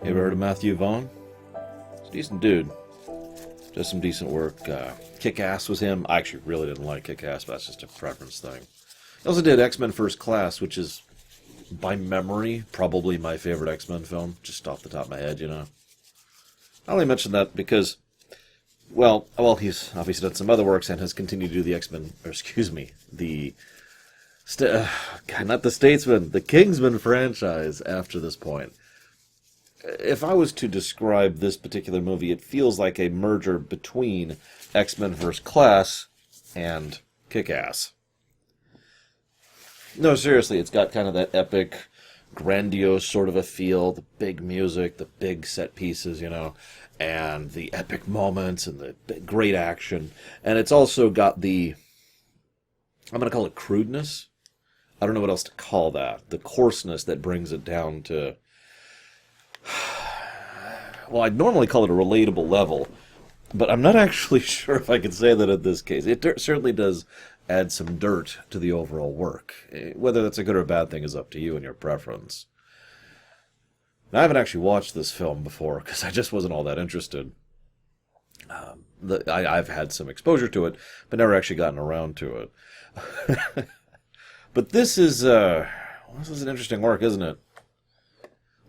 You ever heard of Matthew Vaughn? He's a decent dude. Does some decent work. Kick-Ass was him. I actually really didn't like Kick-Ass, but that's just a preference thing. He also did X-Men First Class, which is, by memory, probably my favorite X-Men film. Just off the top of my head, you know. I only mention that because, well, he's obviously done some other works and has continued to do the X-Men, or excuse me, not the Statesman, the Kingsman franchise after this point. If I was to describe this particular movie, it feels like a merger between X-Men First Class and Kick-Ass. No, seriously, it's got kind of that epic, grandiose sort of a feel, the big music, the big set pieces, you know, and the epic moments and the great action. And it's also got the, I'm going to call it crudeness. I don't know what else to call that. The coarseness that brings it down to, well, I'd normally call it a relatable level, but I'm not actually sure if I can say that in this case. It certainly does add some dirt to the overall work. Whether that's a good or a bad thing is up to you and your preference. Now, I haven't actually watched this film before because I just wasn't all that interested. I've had some exposure to it, but never actually gotten around to it. But this is an interesting work, isn't it?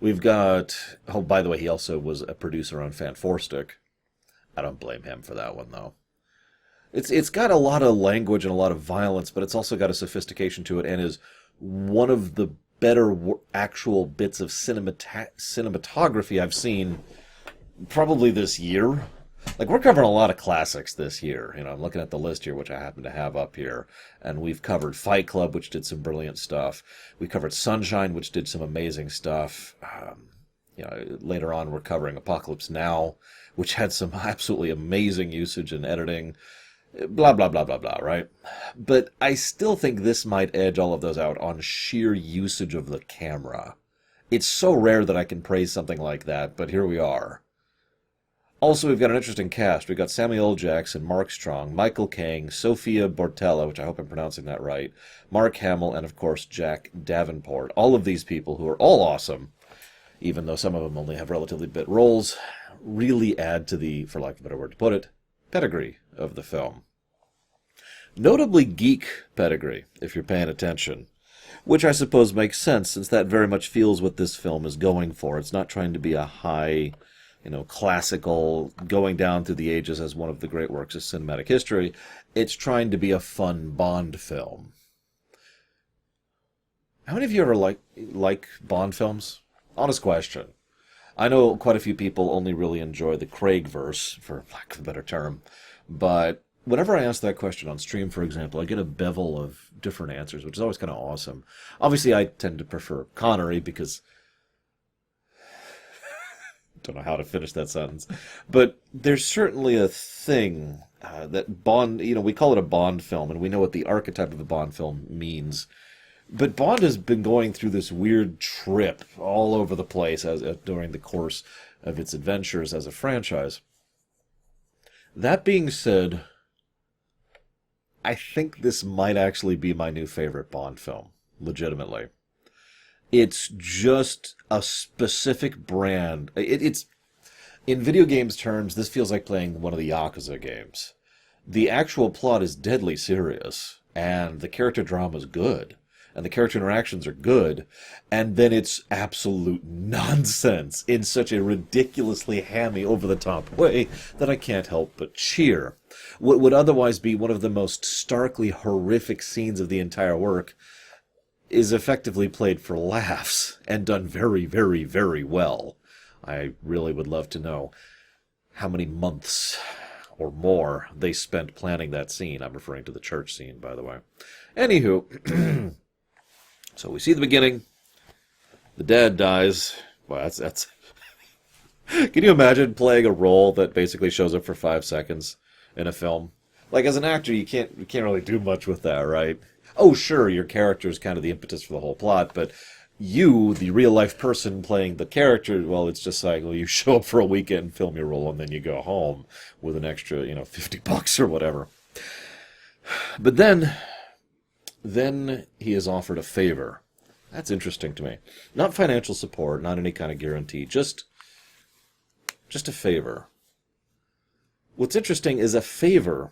We've got, oh, by the way, he also was a producer on Fan Four Stick. I don't blame him for that one, though. It's got a lot of language and a lot of violence, but it's also got a sophistication to it and is one of the better actual bits of cinematography I've seen probably this year. Like, we're covering a lot of classics this year. You know, I'm looking at the list here, which I happen to have up here. And we've covered Fight Club, which did some brilliant stuff. We covered Sunshine, which did some amazing stuff. Later on, we're covering Apocalypse Now, which had some absolutely amazing usage and editing. Blah, blah, blah, blah, blah, right? But I still think this might edge all of those out on sheer usage of the camera. It's so rare that I can praise something like that, but here we are. Also, we've got an interesting cast. We've got Samuel L. Jackson, Mark Strong, Michael Caine, Sophia Boutella, which I hope I'm pronouncing that right, Mark Hamill, and of course Jack Davenport. All of these people, who are all awesome, even though some of them only have relatively bit roles, really add to the, for lack of a better word to put it, pedigree of the film. Notably geek pedigree, if you're paying attention. Which I suppose makes sense, since that very much feels what this film is going for. It's not trying to be a high, classical, going down through the ages as one of the great works of cinematic history. It's trying to be a fun Bond film. How many of you ever like Bond films? Honest question. I know quite a few people only really enjoy the Craig-verse, for lack of a better term, but whenever I ask that question on stream, for example, I get a bevel of different answers, which is always kind of awesome. Obviously, I tend to prefer Connery because don't know how to finish that sentence. But there's certainly a thing that Bond, we call it a Bond film, and we know what the archetype of a Bond film means. But Bond has been going through this weird trip all over the place during the course of its adventures as a franchise. That being said, I think this might actually be my new favorite Bond film, legitimately. It's just a specific brand. It's in video games terms, this feels like playing one of the Yakuza games. The actual plot is deadly serious, and the character drama is good, and the character interactions are good, and then it's absolute nonsense in such a ridiculously hammy, over-the-top way that I can't help but cheer. What would otherwise be one of the most starkly horrific scenes of the entire work is effectively played for laughs and done very, very, very well. I really would love to know how many months or more they spent planning that scene. I'm referring to the church scene, by the way. Anywho, so we see the beginning. The dad dies. Well, that's Can you imagine playing a role that basically shows up for 5 seconds in a film? Like, as an actor, you can't really do much with that, right? Oh, sure, your character is kind of the impetus for the whole plot, but you, the real-life person playing the character, well, it's just like, well, you show up for a weekend, film your role, and then you go home with an extra, $50 or whatever. But then he is offered a favor. That's interesting to me. Not financial support, not any kind of guarantee, just just a favor. What's interesting is a favor.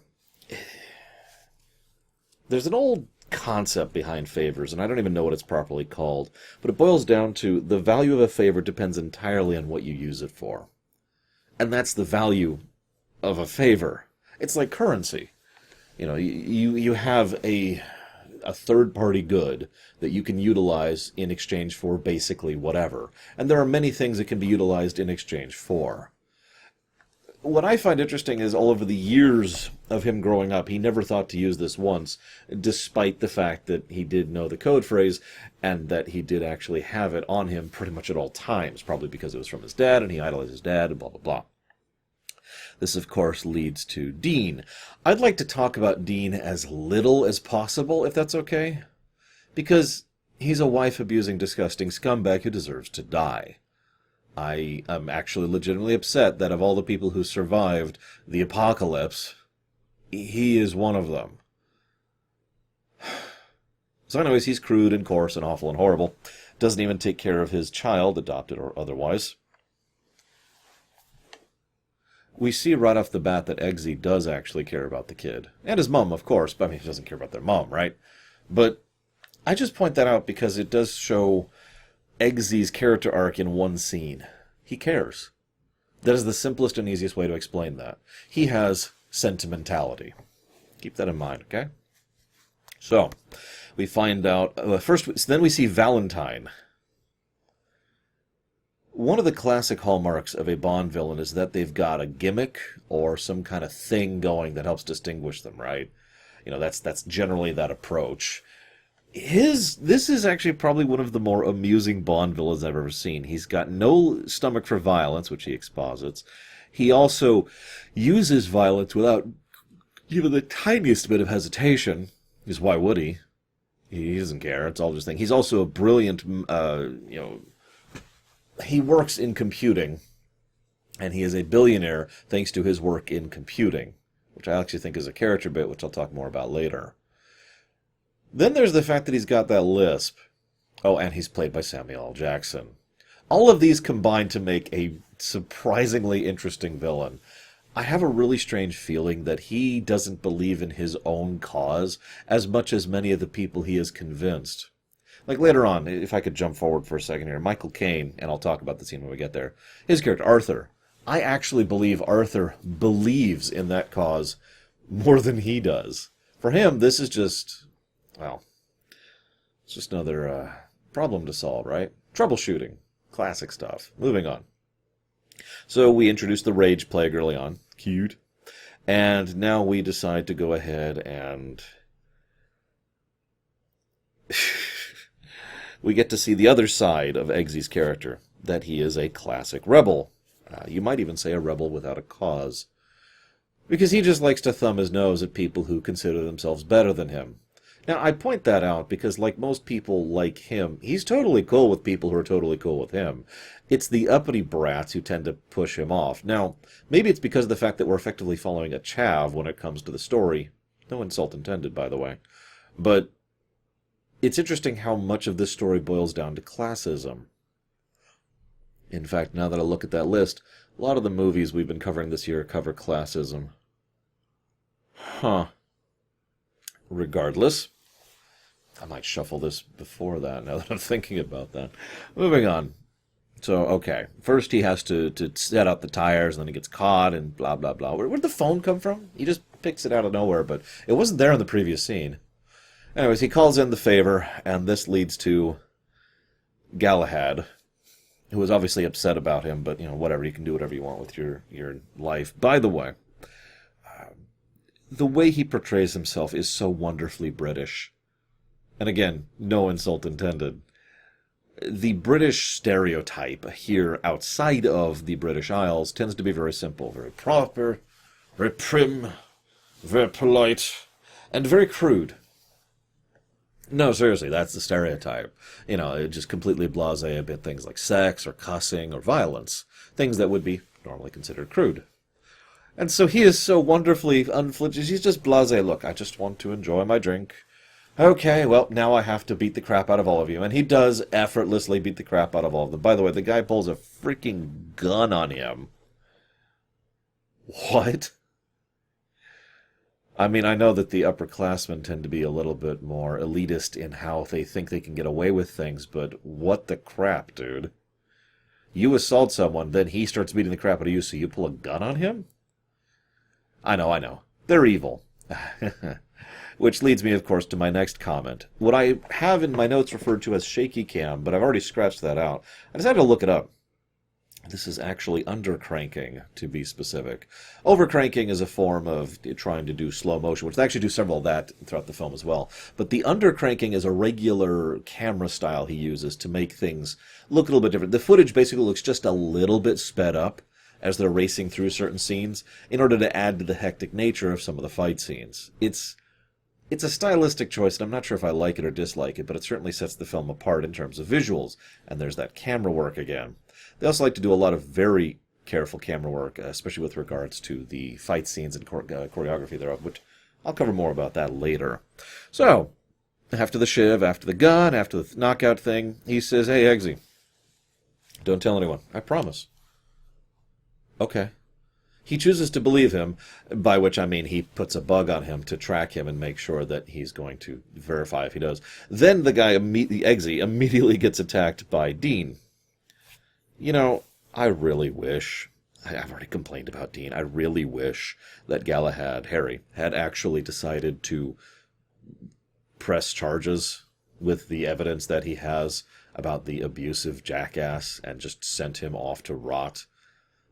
There's an old concept behind favors, and I don't even know what it's properly called, but it boils down to the value of a favor depends entirely on what you use it for. And that's the value of a favor. It's like currency. You know, you have a third-party good that you can utilize in exchange for basically whatever. And there are many things that can be utilized in exchange for. What I find interesting is all over the years of him growing up, he never thought to use this once, despite the fact that he did know the code phrase and that he did actually have it on him pretty much at all times, probably because it was from his dad and he idolized his dad and blah, blah, blah. This, of course, leads to Dean. I'd like to talk about Dean as little as possible, if that's okay, because he's a wife-abusing, disgusting scumbag who deserves to die. I am actually legitimately upset that of all the people who survived the apocalypse, he is one of them. So anyways, he's crude and coarse and awful and horrible. Doesn't even take care of his child, adopted or otherwise. We see right off the bat that Eggsy does actually care about the kid. And his mom, of course, but I mean, he doesn't care about their mom, right? But I just point that out because it does show Eggsy's character arc in one scene. He cares. That is the simplest and easiest way to explain that. He has sentimentality. Keep that in mind, okay? So, we find out... then we see Valentine. One of the classic hallmarks of a Bond villain is that they've got a gimmick or some kind of thing going that helps distinguish them, right? You know, that's generally that approach. This is actually probably one of the more amusing Bond villains I've ever seen. He's got no stomach for violence, which he exposits. He also uses violence without even the tiniest bit of hesitation, because why would he? He doesn't care. It's all just thing. He's also a brilliant, he works in computing, and he is a billionaire thanks to his work in computing, which I actually think is a character bit, which I'll talk more about later. Then there's the fact that he's got that lisp. Oh, and he's played by Samuel L. Jackson. All of these combine to make a surprisingly interesting villain. I have a really strange feeling that he doesn't believe in his own cause as much as many of the people he has convinced. Like later on, if I could jump forward for a second here, Michael Caine, and I'll talk about the scene when we get there, his character, Arthur. I actually believe Arthur believes in that cause more than he does. For him, this is just, well, it's just another problem to solve, right? Troubleshooting. Classic stuff. Moving on. So we introduced the Rage Plague early on. Cute. And now we decide to go ahead and... we get to see the other side of Eggsy's character, that he is a classic rebel. You might even say a rebel without a cause. Because he just likes to thumb his nose at people who consider themselves better than him. Now, I point that out because, like most people like him, he's totally cool with people who are totally cool with him. It's the uppity brats who tend to push him off. Now, maybe it's because of the fact that we're effectively following a chav when it comes to the story. No insult intended, by the way. But it's interesting how much of this story boils down to classism. In fact, now that I look at that list, a lot of the movies we've been covering this year cover classism. Huh. Regardless, I might shuffle this before that, now that I'm thinking about that. Moving on. So, okay. First he has to set up the tires, and then he gets caught, and blah, blah, blah. Where'd the phone come from? He just picks it out of nowhere, but it wasn't there in the previous scene. Anyways, he calls in the favor, and this leads to Galahad, who is obviously upset about him, but, you know, whatever, you can do whatever you want with your life. By the way, the way he portrays himself is so wonderfully British. And again, no insult intended. The British stereotype here outside of the British Isles tends to be very simple, very proper, very prim, very polite, and very crude. No, seriously, that's the stereotype. You know, just completely blasé about things like sex or cussing or violence. Things that would be normally considered crude. And so he is so wonderfully unflinching. He's just blasé. Look, I just want to enjoy my drink. Okay, well, now I have to beat the crap out of all of you. And he does effortlessly beat the crap out of all of them. By the way, the guy pulls a freaking gun on him. What? I mean, I know that the upperclassmen tend to be a little bit more elitist in how they think they can get away with things, but what the crap, dude? You assault someone, then he starts beating the crap out of you, so you pull a gun on him? I know, I know. They're evil. Which leads me, of course, to my next comment. What I have in my notes referred to as shaky cam, but I've already scratched that out. I decided to look it up. This is actually undercranking, to be specific. Overcranking is a form of trying to do slow motion, which they actually do several of that throughout the film as well. But the undercranking is a regular camera style he uses to make things look a little bit different. The footage basically looks just a little bit sped up as they're racing through certain scenes in order to add to the hectic nature of some of the fight scenes. It's a stylistic choice, and I'm not sure if I like it or dislike it, but it certainly sets the film apart in terms of visuals, and there's that camera work again. They also like to do a lot of very careful camera work, especially with regards to the fight scenes and choreography thereof, which I'll cover more about that later. So, after the shiv, after the gun, after the knockout thing, he says, "Hey, Eggsy, don't tell anyone. I promise." Okay. He chooses to believe him, by which I mean he puts a bug on him to track him and make sure that he's going to verify if he does. Then the guy, Eggsy, immediately gets attacked by Dean. You know, I really wish, I've already complained about Dean, I really wish that Galahad, Harry, had actually decided to press charges with the evidence that he has about the abusive jackass and just sent him off to rot.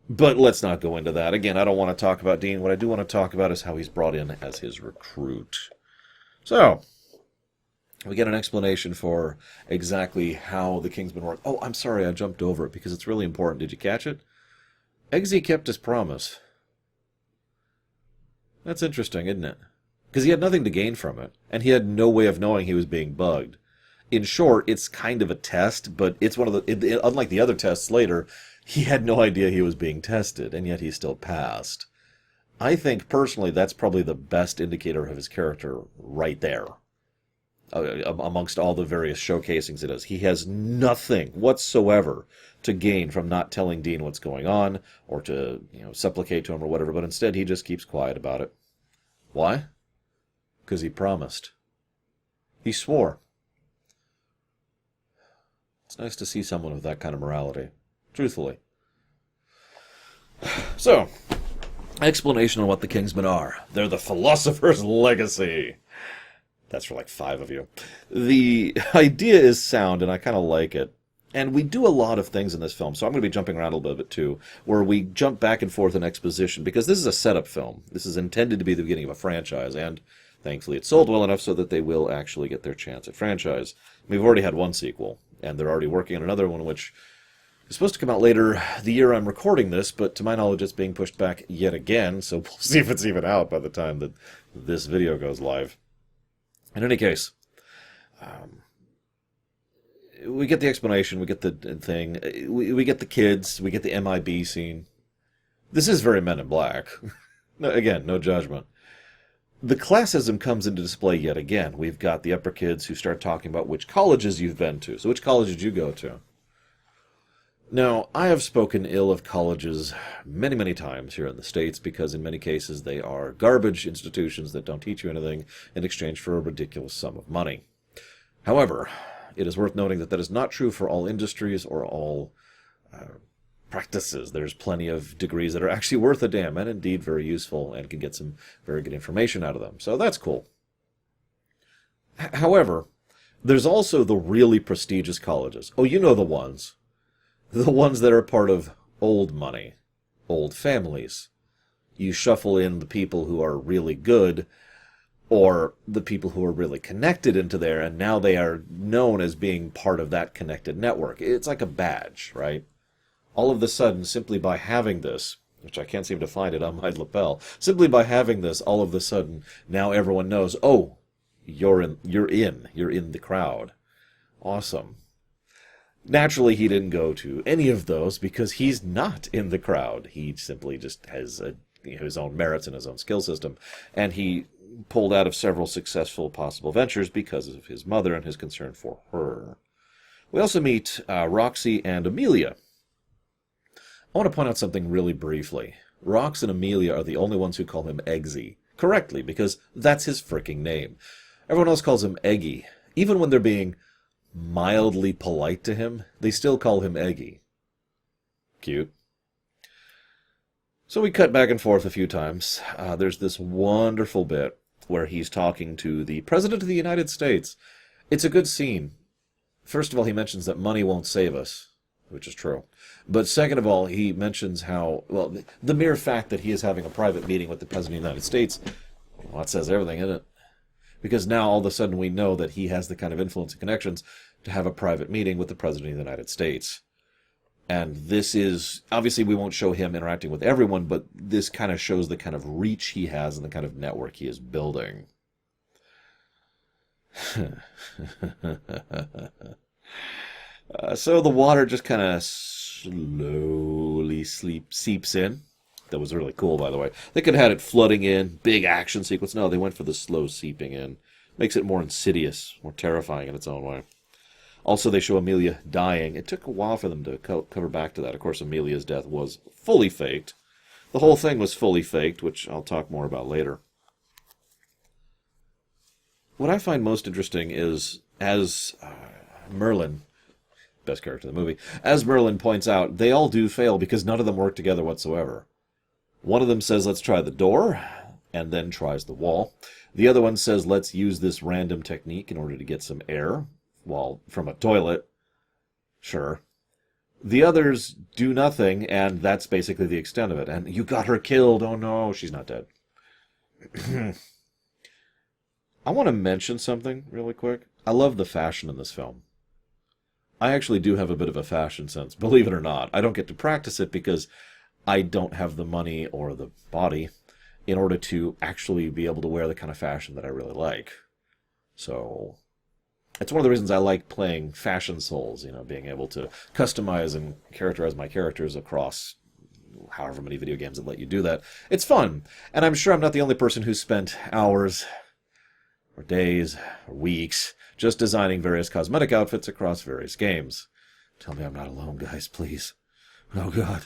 But let's not go into that. Again, I don't want to talk about Dean. What I do want to talk about is how he's brought in as his recruit. So, we get an explanation for exactly how the Kingsman work. Oh, I'm sorry, I jumped over it because it's really important. Did you catch it? Eggsy kept his promise. That's interesting, isn't it? Because he had nothing to gain from it, and he had no way of knowing he was being bugged. In short, it's kind of a test, but it's one of the... unlike the other tests later, he had no idea he was being tested, and yet he still passed. I think, personally, that's probably the best indicator of his character right there. Amongst all the various showcasings it is. He has nothing whatsoever to gain from not telling Dean what's going on, or to, supplicate to him or whatever, but instead he just keeps quiet about it. Why? Because he promised. He swore. It's nice to see someone with that kind of morality. Truthfully. So, explanation on what the Kingsmen are. They're the philosopher's legacy. That's for like 5 of you. The idea is sound, and I kind of like it. And we do a lot of things in this film, so I'm going to be jumping around a little bit too, where we jump back and forth in exposition, because this is a setup film. This is intended to be the beginning of a franchise, and thankfully it sold well enough so that they will actually get their chance at franchise. We've already had one sequel, and they're already working on another one, which is supposed to come out later the year I'm recording this, but to my knowledge it's being pushed back yet again, so we'll see if it's even out by the time that this video goes live. In any case, we get the explanation, we get the thing, we get the kids, we get the MIB scene. This is very Men in Black. Again, no judgment. The classism comes into display yet again. We've got the upper kids who start talking about which colleges you've been to. So which college did you go to? Now, I have spoken ill of colleges many, many times here in the States because in many cases they are garbage institutions that don't teach you anything in exchange for a ridiculous sum of money. However, it is worth noting that that is not true for all industries or all practices. There's plenty of degrees that are actually worth a damn and indeed very useful and can get some very good information out of them. So that's cool. However, there's also the really prestigious colleges. Oh, you know the ones. The ones that are part of old money, old families. You shuffle in the people who are really good, or the people who are really connected into there, and now they are known as being part of that connected network. It's like a badge, right? All of a sudden, simply by having this, which I can't seem to find it on my lapel, simply by having this, all of a sudden, now everyone knows, oh, you're in the crowd. Awesome. Naturally, he didn't go to any of those because he's not in the crowd. He simply just has his own merits and his own skill system. And he pulled out of several successful possible ventures because of his mother and his concern for her. We also meet Roxy and Amelia. I want to point out something really briefly. Rox and Amelia are the only ones who call him Eggsy. Correctly, because that's his freaking name. Everyone else calls him Eggy. Even when they're being mildly polite to him, they still call him Eggy. Cute. So we cut back and forth a few times. There's this wonderful bit where he's talking to the President of the United States. It's a good scene. First of all, he mentions that money won't save us, which is true. But second of all, he mentions how, well, the mere fact that he is having a private meeting with the President of the United States, well, that says everything, isn't it? Because now all of a sudden we know that he has the kind of influence and connections to have a private meeting with the President of the United States. And this is, obviously we won't show him interacting with everyone, but this kind of shows the kind of reach he has and the kind of network he is building. So the water just kind of slowly seeps in. That was really cool, by the way. They could have had it flooding in, big action sequence. No, they went for the slow seeping in. Makes it more insidious, more terrifying in its own way. Also, they show Amelia dying. It took a while for them to cover back to that. Of course, Amelia's death was fully faked. The whole thing was fully faked, which I'll talk more about later. What I find most interesting is, as Merlin, best character in the movie, as Merlin points out, they all do fail because none of them work together whatsoever. One of them says, let's try the door, and then tries the wall. The other one says, let's use this random technique in order to get some air, well, from a toilet. Sure. The others do nothing, and that's basically the extent of it. And you got her killed. Oh no, she's not dead. I want to mention something really quick. I love the fashion in this film. I actually do have a bit of a fashion sense, believe it or not. I don't get to practice it because I don't have the money or the body in order to actually be able to wear the kind of fashion that I really like. So it's one of the reasons I like playing Fashion Souls, you know, being able to customize and characterize my characters across however many video games that let you do that. It's fun, and I'm sure I'm not the only person who spent hours or days or weeks just designing various cosmetic outfits across various games. Tell me I'm not alone, guys, please. Oh, God.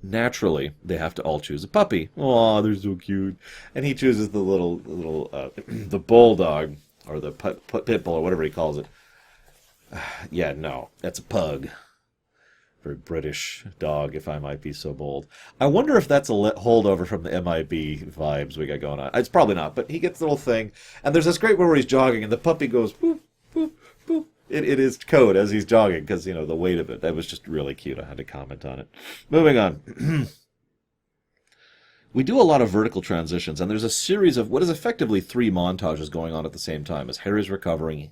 Naturally, they have to all choose a puppy. Aw, they're so cute. And he chooses the little the bulldog, or the pit bull, or whatever he calls it. Yeah, no, that's a pug. Very British dog, if I might be so bold. I wonder if that's a holdover from the MIB vibes we got going on. It's probably not, but he gets the little thing. And there's this great one where he's jogging, and the puppy goes, boop, boop, boop. It is code as he's jogging, because, you know, the weight of it. That was just really cute. I had to comment on it. Moving on. We do a lot of vertical transitions, and there's a series of what is effectively 3 montages going on at the same time as Harry's recovering.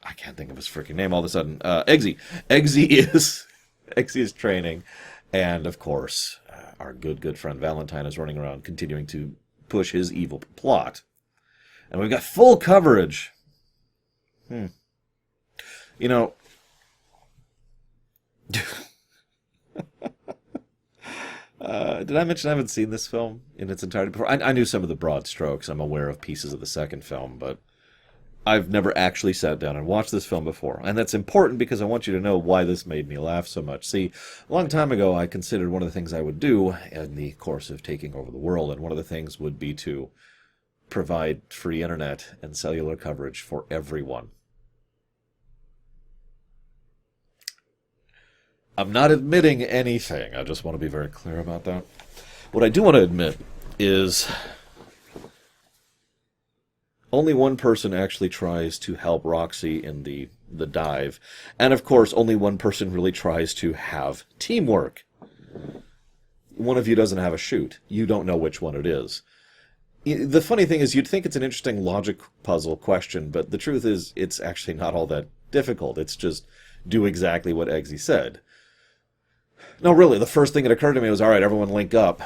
I can't think of his freaking name all of a sudden. Eggsy. Eggsy is training, and of course, our good friend Valentine is running around continuing to push his evil plot. And we've got full coverage. You know, did I mention I haven't seen this film in its entirety before? I knew some of the broad strokes. I'm aware of pieces of the second film, but I've never actually sat down and watched this film before. And that's important because I want you to know why this made me laugh so much. See, a long time ago, I considered one of the things I would do in the course of taking over the world, and one of the things would be to provide free internet and cellular coverage for everyone. I'm not admitting anything. I just want to be very clear about that. What I do want to admit is only one person actually tries to help Roxy in the dive. And of course, only one person really tries to have teamwork. One of you doesn't have a chute. You don't know which one it is. The funny thing is, you'd think it's an interesting logic puzzle question, but the truth is, it's actually not all that difficult. It's just do exactly what Eggsy said. No, really, the first thing that occurred to me was, all right, everyone link up,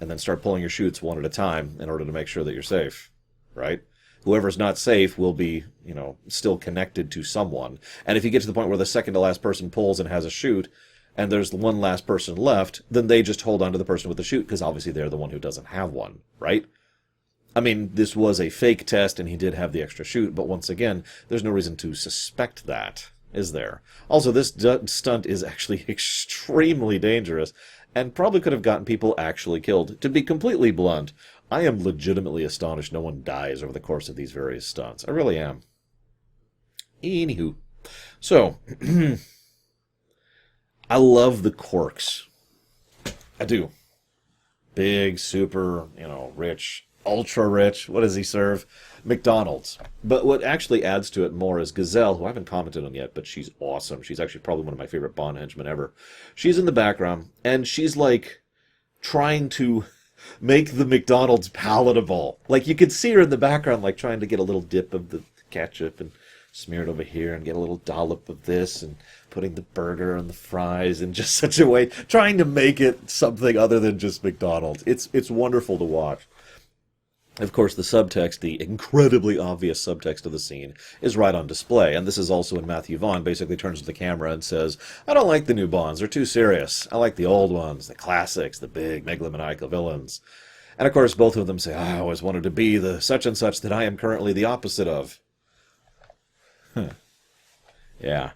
and then start pulling your chutes one at a time in order to make sure that you're safe, right? Whoever's not safe will be, you know, still connected to someone. And if you get to the point where the second to last person pulls and has a chute, and there's one last person left, then they just hold on to the person with the chute, because obviously they're the one who doesn't have one, right? I mean, this was a fake test, and he did have the extra chute, but once again, there's no reason to suspect that. is there. Also, this stunt is actually extremely dangerous and probably could have gotten people actually killed. To be completely blunt, I am legitimately astonished no one dies over the course of these various stunts. I really am. Anywho. So, I love the quirks. I do. Big, super, rich, ultra rich. What does he serve? McDonald's. But what actually adds to it more is Gazelle, who I haven't commented on yet, but she's awesome. She's actually probably one of my favorite Bond henchmen ever. She's in the background, and she's like trying to make the McDonald's palatable. Like you could see her in the background, like trying to get a little dip of the ketchup and smear it over here and get a little dollop of this and putting the burger and the fries in just such a way, trying to make it something other than just McDonald's. It's wonderful to watch. Of course, the subtext, the incredibly obvious subtext of the scene, is right on display. And this is also when Matthew Vaughn basically turns to the camera and says, I don't like the new Bonds. They're too serious. I like the old ones, the classics, the big megalomaniacal villains. And of course, both of them say, I always wanted to be the such and such that I am currently the opposite of. Yeah.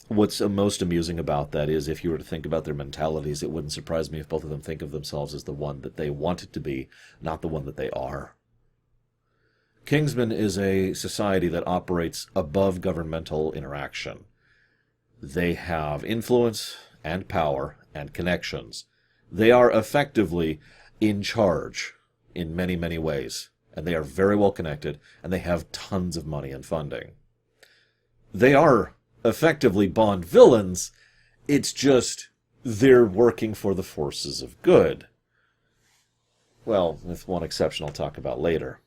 What's most amusing about that is if you were to think about their mentalities, it wouldn't surprise me if both of them think of themselves as the one that they wanted to be, not the one that they are. Kingsman is a society that operates above governmental interaction. They have influence and power and connections. They are effectively in charge in many, many ways, and they are very well connected, and they have tons of money and funding. They are effectively Bond villains, it's just they're working for the forces of good. Well, with one exception I'll talk about later.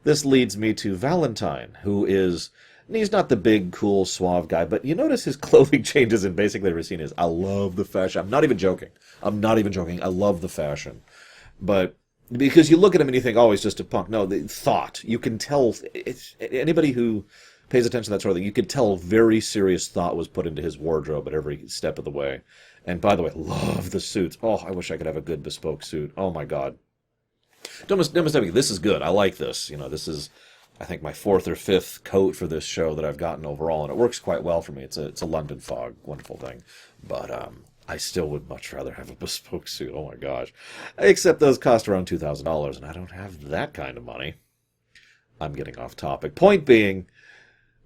This leads me to Valentine, who is, he's not the big, cool, suave guy, but you notice his clothing changes in basically every scene is, I love the fashion. I'm not even joking. I love the fashion. But because you look at him and you think, oh, he's just a punk. No, the thought. You can tell, anybody who pays attention to that sort of thing, you could tell very serious thought was put into his wardrobe at every step of the way. And by the way, love the suits. Oh, I wish I could have a good bespoke suit. Oh my God. Don't mistake me. This is good. I like this. This is, I think, my fourth or fifth coat for this show that I've gotten overall, and it works quite well for me. It's a London fog, wonderful thing. But I still would much rather have a bespoke suit. Oh my gosh. Except those cost around $2,000, and I don't have that kind of money. I'm getting off topic. Point being,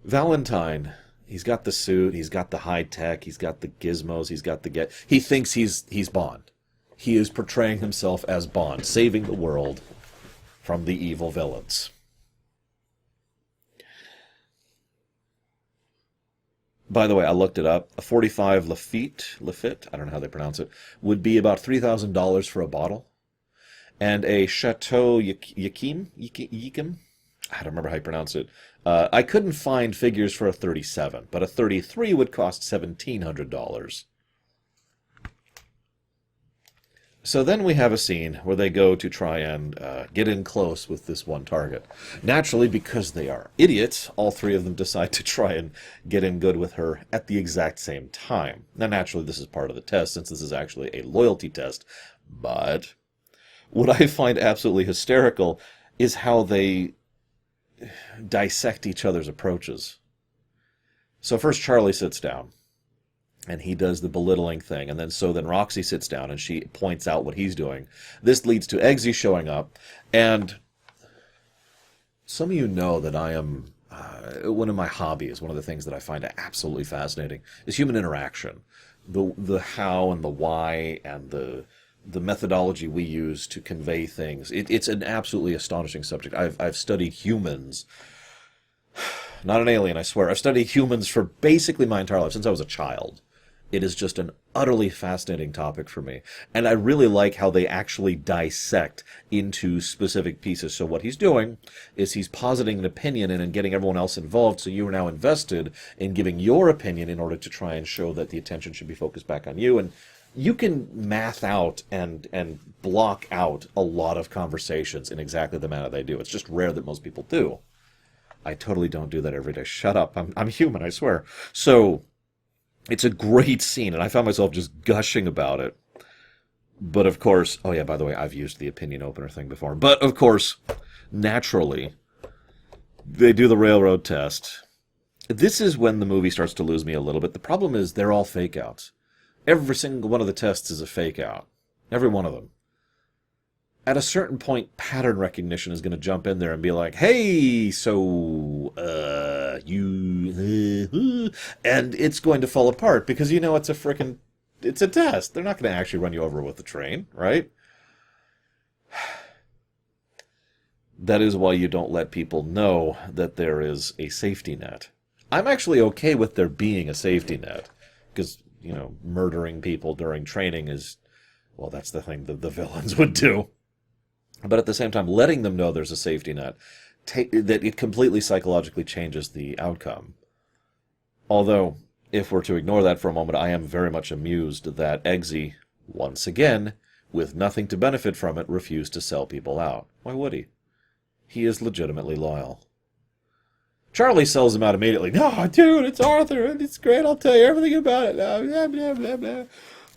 Valentine, he's got the suit, he's got the high tech, he's got the gizmos, he thinks he's Bond. He is portraying himself as Bond, saving the world from the evil villains. By the way, I looked it up. A 45 Lafitte, I don't know how they pronounce it, would be about $3,000 for a bottle. And a Chateau Yquem, I don't remember how you pronounce it. I couldn't find figures for a 37, but a 33 would cost $1,700. So then we have a scene where they go to try and get in close with this one target. Naturally, because they are idiots, all three of them decide to try and get in good with her at the exact same time. Now, naturally, this is part of the test, since this is actually a loyalty test. But what I find absolutely hysterical is how they dissect each other's approaches. So first Charlie sits down, and he does the belittling thing, and then Roxy sits down, and she points out what he's doing. This leads to Eggsy showing up, and some of you know that I am, one of my hobbies, one of the things that I find absolutely fascinating, is human interaction. The how and the why and the methodology we use to convey things. It's an absolutely astonishing subject. I've studied humans. Not an alien, I swear. I've studied humans for basically my entire life, since I was a child. It is just an utterly fascinating topic for me. And I really like how they actually dissect into specific pieces. So what he's doing is he's positing an opinion and getting everyone else involved, so you are now invested in giving your opinion in order to try and show that the attention should be focused back on you. And you can math out and block out a lot of conversations in exactly the manner they do. It's just rare that most people do. I totally don't do that every day. Shut up. I'm human, I swear. So it's a great scene, and I found myself just gushing about it. But of course, oh yeah, by the way, I've used the opinion opener thing before. But of course, naturally, they do the railroad test. This is when the movie starts to lose me a little bit. The problem is they're all fake outs. Every single one of the tests is a fake out. Every one of them. At a certain point, pattern recognition is going to jump in there and be like, hey, so, and it's going to fall apart because you know it's a test. They're not going to actually run you over with the train, right? That is why you don't let people know that there is a safety net. I'm actually okay with there being a safety net because, murdering people during training is, well, that's the thing that the villains would do. But at the same time, letting them know there's a safety net, that it completely psychologically changes the outcome. Although, if we're to ignore that for a moment, I am very much amused that Eggsy, once again, with nothing to benefit from it, refused to sell people out. Why would he? He is legitimately loyal. Charlie sells him out immediately. No, dude, it's Arthur, and it's great. I'll tell you everything about it now. Blah, blah, blah, blah.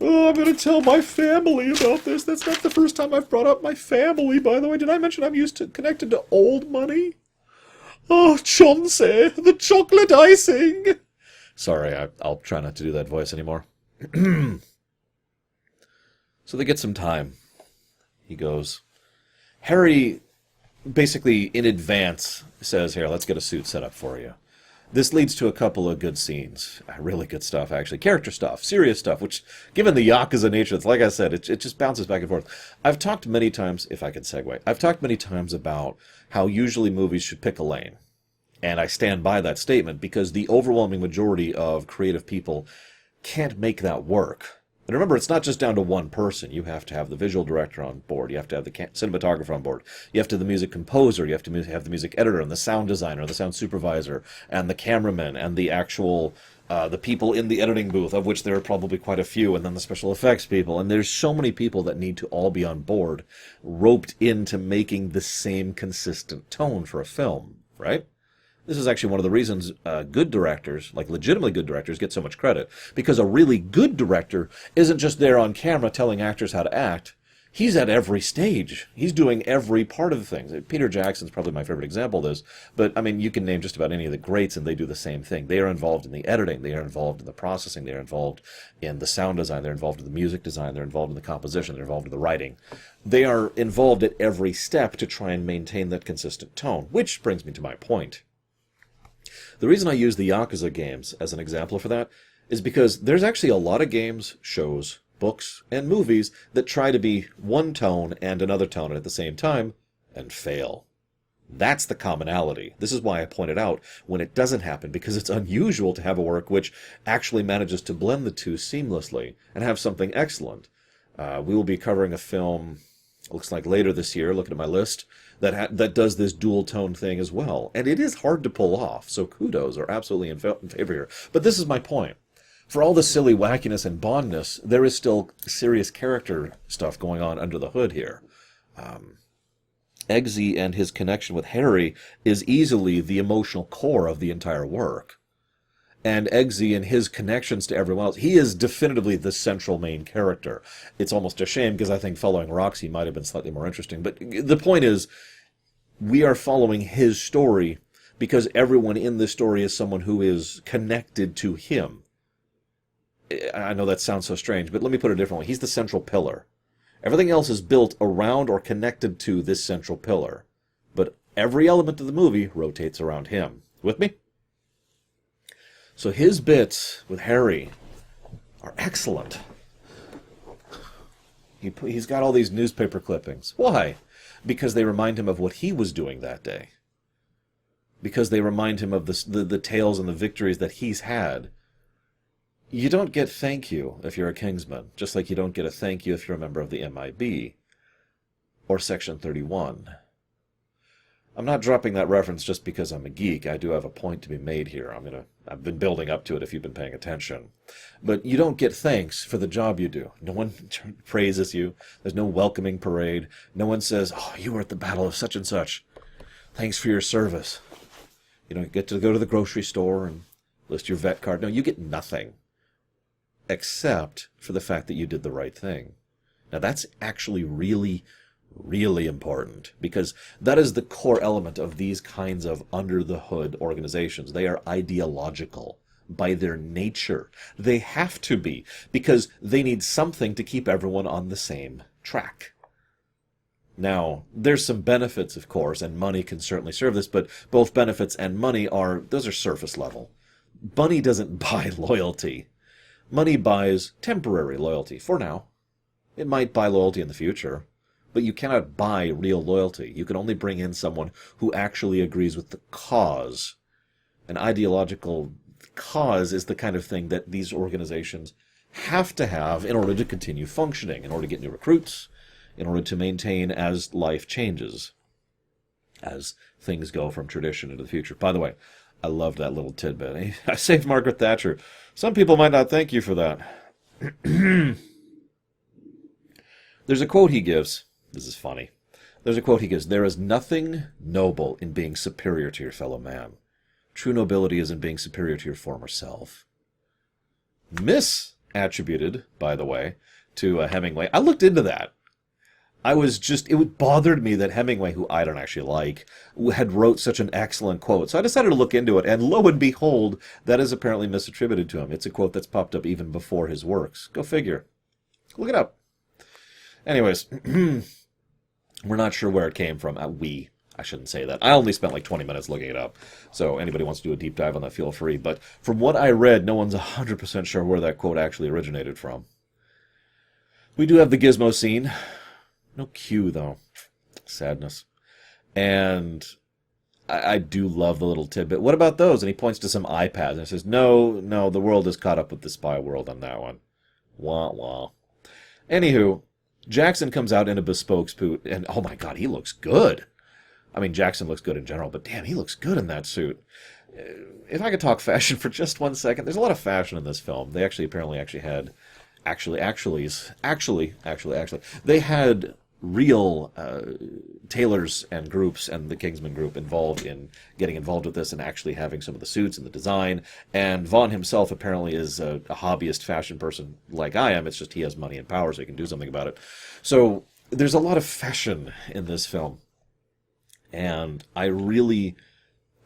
Oh, I'm going to tell my family about this. That's not the first time I've brought up my family, by the way. Did I mention I'm connected to old money? Oh, Chauncey, the chocolate icing. Sorry, I'll try not to do that voice anymore. So they get some time. He goes. Harry basically in advance says, here, let's get a suit set up for you. This leads to a couple of good scenes. Really good stuff, actually. Character stuff, serious stuff, which, given the Yakuza nature, it's like I said, it just bounces back and forth. I've talked many times, if I can segue, I've talked many times about how usually movies should pick a lane. And I stand by that statement because the overwhelming majority of creative people can't make that work. And remember, it's not just down to one person. You have to have the visual director on board. You have to have the cinematographer on board. You have to have the music composer. You have to have the music editor and the sound designer, the sound supervisor, and the cameraman, and the actual, the people in the editing booth, of which there are probably quite a few, and then the special effects people. And there's so many people that need to all be on board, roped into making the same consistent tone for a film, right? This is actually one of the reasons good directors, like legitimately good directors, get so much credit. Because a really good director isn't just there on camera telling actors how to act. He's at every stage. He's doing every part of the things. Peter Jackson's probably my favorite example of this. But, I mean, you can name just about any of the greats and they do the same thing. They are involved in the editing. They are involved in the processing. They are involved in the sound design. They're involved in the music design. They're involved in the composition. They're involved in the writing. They are involved at every step to try and maintain that consistent tone. Which brings me to my point. The reason I use the Yakuza games as an example for that is because there's actually a lot of games, shows, books, and movies that try to be one tone and another tone at the same time and fail. That's the commonality. This is why I pointed out when it doesn't happen, because it's unusual to have a work which actually manages to blend the two seamlessly and have something excellent. We will be covering a film, looks like later this year, looking at my list, that does this dual tone thing as well. And it is hard to pull off, so kudos are absolutely in favor here. But this is my point. For all the silly wackiness and Bondness, there is still serious character stuff going on under the hood here. Eggsy and his connection with Harry is easily the emotional core of the entire work. And Eggsy and his connections to everyone else, he is definitively the central main character. It's almost a shame because I think following Roxy might have been slightly more interesting. But the point is, we are following his story because everyone in this story is someone who is connected to him. I know that sounds so strange, but let me put it a different way. He's the central pillar. Everything else is built around or connected to this central pillar. But every element of the movie rotates around him. With me? So his bits with Harry are excellent. He's got all these newspaper clippings. Why? Because they remind him of what he was doing that day. Because they remind him of the tales and the victories that he's had. You don't get thank you if you're a Kingsman, just like you don't get a thank you if you're a member of the MIB or Section 31. I'm not dropping that reference just because I'm a geek. I do have a point to be made here. I've been building up to it if you've been paying attention. But you don't get thanks for the job you do. No one praises you. There's no welcoming parade. No one says, oh, you were at the battle of such and such. Thanks for your service. You don't get to go to the grocery store and list your vet card. No, you get nothing. Except for the fact that you did the right thing. Now that's actually really, really important, because that is the core element of these kinds of under-the-hood organizations. They are ideological by their nature. They have to be, because they need something to keep everyone on the same track. Now, there's some benefits, of course, and money can certainly serve this, but both benefits and money those are surface level. Money doesn't buy loyalty. Money buys temporary loyalty, for now. It might buy loyalty in the future, but you cannot buy real loyalty. You can only bring in someone who actually agrees with the cause. An ideological cause is the kind of thing that these organizations have to have in order to continue functioning, in order to get new recruits, in order to maintain as life changes, as things go from tradition into the future. By the way, I loved that little tidbit. I saved Margaret Thatcher. Some people might not thank you for that. There's a quote he gives. This is funny. There's a quote he gives. There is nothing noble in being superior to your fellow man. True nobility is in being superior to your former self. Misattributed, by the way, to Hemingway. I looked into that. It bothered me that Hemingway, who I don't actually like, had wrote such an excellent quote. So I decided to look into it, and lo and behold, that is apparently misattributed to him. It's a quote that's popped up even before his works. Go figure. Look it up. Anyways, we're not sure where it came from. I shouldn't say that. I only spent like 20 minutes looking it up. So anybody wants to do a deep dive on that, feel free. But from what I read, no one's 100% sure where that quote actually originated from. We do have the Gizmo scene. No Q, though. Sadness. And I do love the little tidbit. What about those? And he points to some iPads and says, no, the world is caught up with the spy world on that one. Wah, wah. Anywho, Jackson comes out in a bespoke suit, and oh my god, he looks good. I mean, Jackson looks good in general, but damn, he looks good in that suit. If I could talk fashion for just 1 second, there's a lot of fashion in this film. They apparently had they had real tailors and groups and the Kingsman group getting involved with this and actually having some of the suits and the design. And Vaughn himself apparently is a hobbyist fashion person like I am. It's just he has money and power, so he can do something about it. So there's a lot of fashion in this film. And I really...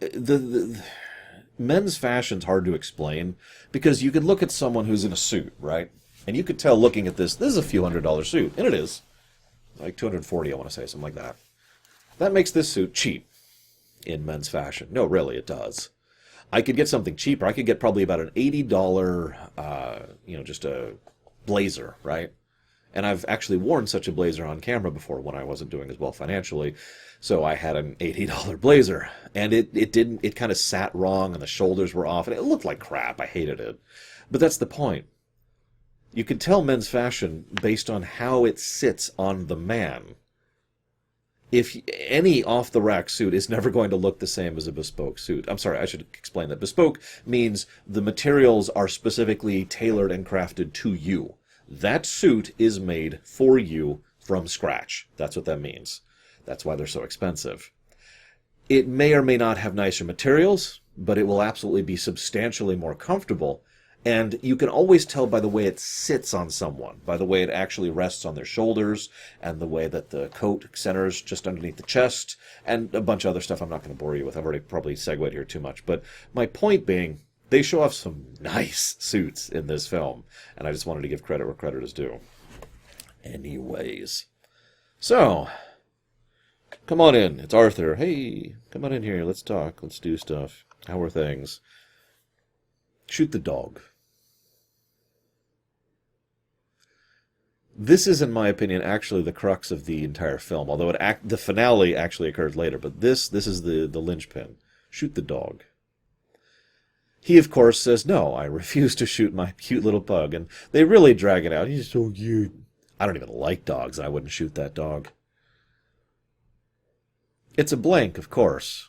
The men's fashion's hard to explain, because you could look at someone who's in a suit, right? And you could tell looking at this is a few $100 suit. And it is. Like $240, I want to say, something like that. That makes this suit cheap in men's fashion. No, really, it does. I could get something cheaper. I could get probably about an $80, just a blazer, right? And I've actually worn such a blazer on camera before when I wasn't doing as well financially. So I had an $80 blazer. And it kind of sat wrong, and the shoulders were off, and it looked like crap. I hated it. But that's the point. You can tell men's fashion based on how it sits on the man. If any off-the-rack suit is never going to look the same as a bespoke suit. I'm sorry, I should explain that. Bespoke means the materials are specifically tailored and crafted to you. That suit is made for you from scratch. That's what that means. That's why they're so expensive. It may or may not have nicer materials, but it will absolutely be substantially more comfortable. And you can always tell by the way it sits on someone, by the way it actually rests on their shoulders, and the way that the coat centers just underneath the chest, and a bunch of other stuff I'm not going to bore you with. I've already probably segued here too much. But my point being, they show off some nice suits in this film, and I just wanted to give credit where credit is due. Anyways. So, come on in. It's Arthur. Hey, come on in here. Let's talk. Let's do stuff. How are things? Shoot the dog. This is, in my opinion, actually the crux of the entire film, although the finale actually occurs later, but this is the linchpin. Shoot the dog. He, of course, says, no, I refuse to shoot my cute little pug, and they really drag it out. He's so cute. I don't even like dogs, and I wouldn't shoot that dog. It's a blank, of course,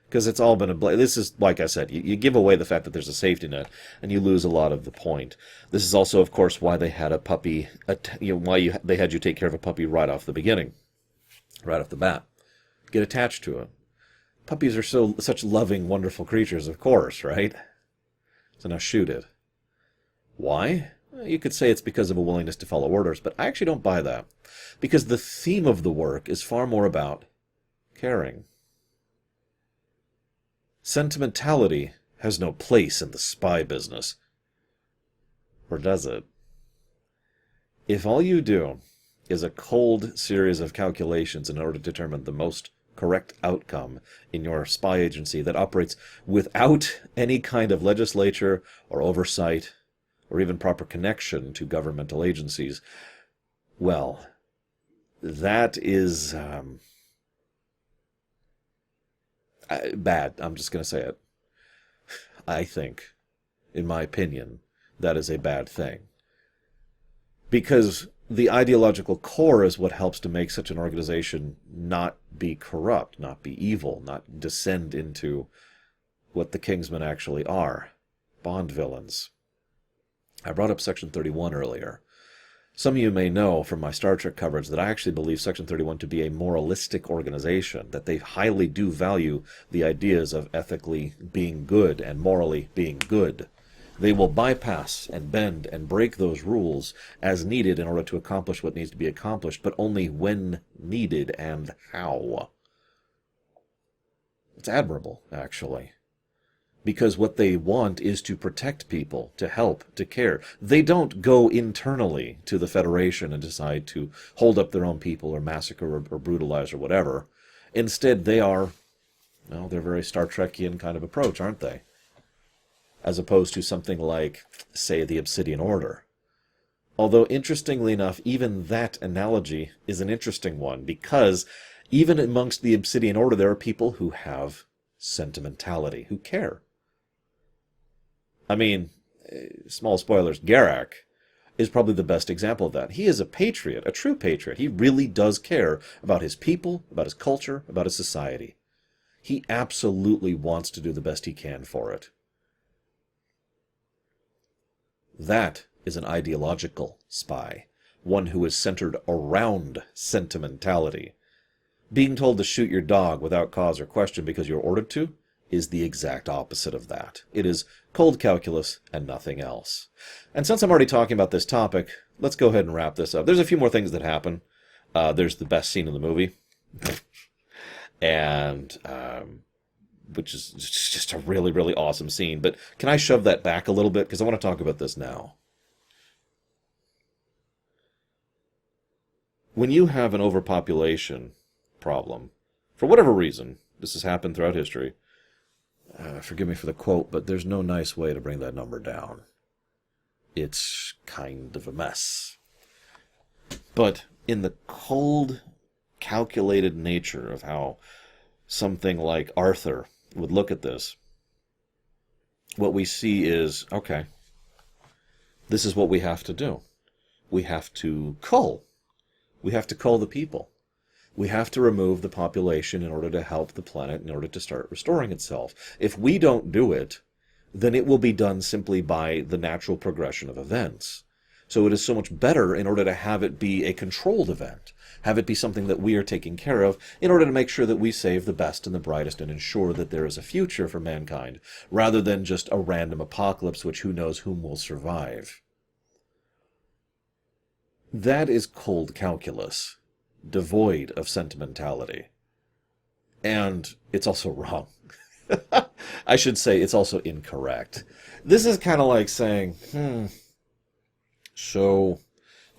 because it's all been a blank. This is, like I said, you give away the fact that there's a safety net, and you lose a lot of the point. This is also, of course, why they had a puppy, they had you take care of a puppy right off the beginning, right off the bat. Get attached to it. Puppies are such loving, wonderful creatures, of course, right? So now shoot it. Why? You could say it's because of a willingness to follow orders, but I actually don't buy that. Because the theme of the work is far more about caring. Sentimentality has no place in the spy business. Or does it? If all you do is a cold series of calculations in order to determine the most correct outcome in your spy agency that operates without any kind of legislature or oversight or even proper connection to governmental agencies, well, that is bad. I'm just going to say it. I think, in my opinion, that is a bad thing. Because the ideological core is what helps to make such an organization not be corrupt, not be evil, not descend into what the Kingsmen actually are, Bond villains. I brought up Section 31 earlier. Some of you may know from my Star Trek coverage that I actually believe Section 31 to be a moralistic organization, that they highly do value the ideas of ethically being good and morally being good. They will bypass and bend and break those rules as needed in order to accomplish what needs to be accomplished, but only when needed and how. It's admirable, actually. Because what they want is to protect people, to help, to care. They don't go internally to the Federation and decide to hold up their own people or massacre or brutalize or whatever. Instead, they are, well, they're a very Star Trekian kind of approach, aren't they? As opposed to something like, say, the Obsidian Order. Although, interestingly enough, even that analogy is an interesting one, because even amongst the Obsidian Order, there are people who have sentimentality, who care. I mean, small spoilers, Garak is probably the best example of that. He is a patriot, a true patriot. He really does care about his people, about his culture, about his society. He absolutely wants to do the best he can for it. That is an ideological spy, one who is centered around sentimentality. Being told to shoot your dog without cause or question because you're ordered to is the exact opposite of that. It is cold calculus and nothing else. And since I'm already talking about this topic, let's go ahead and wrap this up. There's a few more things that happen. There's the best scene in the movie, and which is just a really, really awesome scene. But can I shove that back a little bit? Because I want to talk about this now. When you have an overpopulation problem, for whatever reason, this has happened throughout history, forgive me for the quote, but there's no nice way to bring that number down. It's kind of a mess. But in the cold, calculated nature of how something like Arthur would look at this, what we see is, okay, this is what we have to do. We have to cull. We have to cull the people. We have to remove the population in order to help the planet, in order to start restoring itself. If we don't do it, then it will be done simply by the natural progression of events. So it is so much better in order to have it be a controlled event, have it be something that we are taking care of in order to make sure that we save the best and the brightest and ensure that there is a future for mankind, rather than just a random apocalypse which who knows whom will survive. That is cold calculus, devoid of sentimentality. And it's also wrong. I should say it's also incorrect. This is kind of like saying, so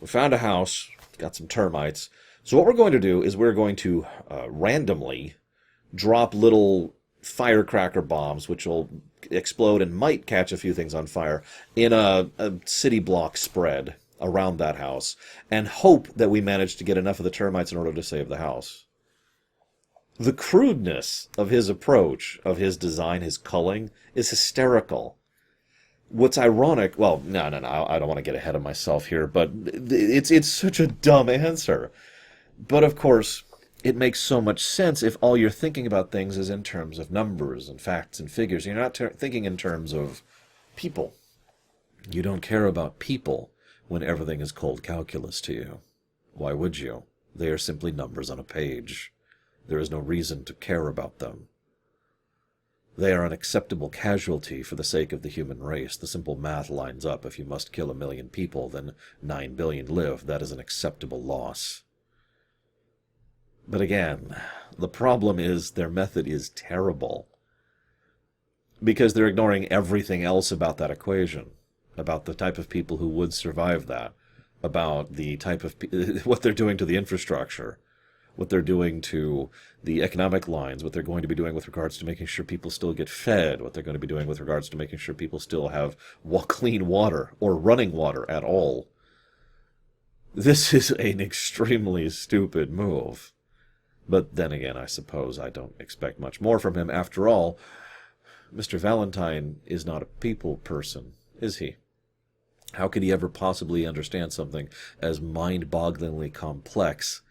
we found a house, got some termites. So what we're going to do is we're going to randomly drop little firecracker bombs, which will explode and might catch a few things on fire, in a city block spread around that house, and hope that we manage to get enough of the termites in order to save the house. The crudeness of his approach, of his design, his culling, is hysterical. What's ironic, well, no, I don't want to get ahead of myself here, but it's such a dumb answer. But of course, it makes so much sense if all you're thinking about things is in terms of numbers and facts and figures. You're not thinking in terms of people. You don't care about people when everything is cold calculus to you. Why would you? They are simply numbers on a page. There is no reason to care about them. They are an acceptable casualty for the sake of the human race. The simple math lines up. If you must kill 1,000,000 people, then 9 billion live. That is an acceptable loss. But again, the problem is their method is terrible. Because they're ignoring everything else about that equation. About the type of people who would survive that. About the type of what they're doing to the infrastructure. What they're doing to the economic lines, what they're going to be doing with regards to making sure people still get fed, what they're going to be doing with regards to making sure people still have clean water or running water at all. This is an extremely stupid move. But then again, I suppose I don't expect much more from him. After all, Mr. Valentine is not a people person, is he? How could he ever possibly understand something as mind-bogglingly complex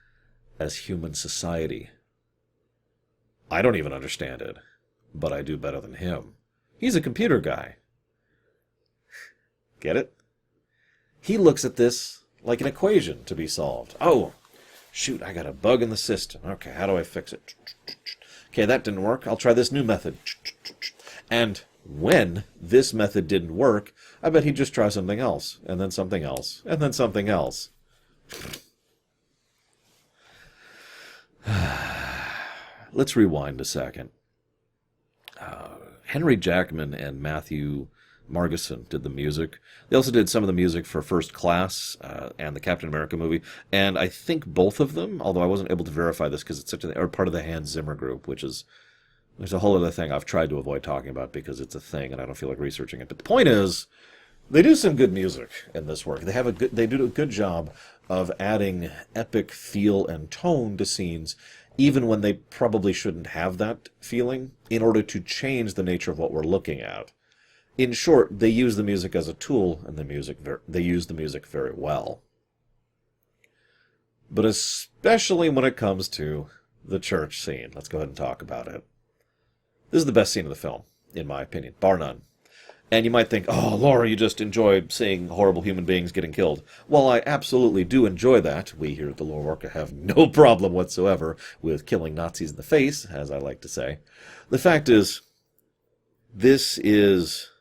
as human society? I don't even understand it, but I do better than him. He's a computer guy. Get it? He looks at this like an equation to be solved. Oh, shoot, I got a bug in the system. Okay, how do I fix it? Okay, that didn't work. I'll try this new method. And when this method didn't work, I bet he'd just try something else, and then something else, and then something else. Let's rewind a second. Henry Jackman and Matthew Margeson did the music. They also did some of the music for First Class and the Captain America movie. And I think both of them, although I wasn't able to verify this because it's are part of the Hans Zimmer group, which is there's a whole other thing I've tried to avoid talking about because it's a thing and I don't feel like researching it. But the point is, they do some good music in this work. They do a good job of adding epic feel and tone to scenes, even when they probably shouldn't have that feeling, in order to change the nature of what we're looking at. In short, they use the music as a tool, and they use the music very well. But especially when it comes to the church scene. Let's go ahead and talk about it. This is the best scene of the film, in my opinion, bar none. And you might think, oh, Laura, you just enjoy seeing horrible human beings getting killed. Well, I absolutely do enjoy that. We here at the Lore Orca have no problem whatsoever with killing Nazis in the face, as I like to say. The fact is, this is...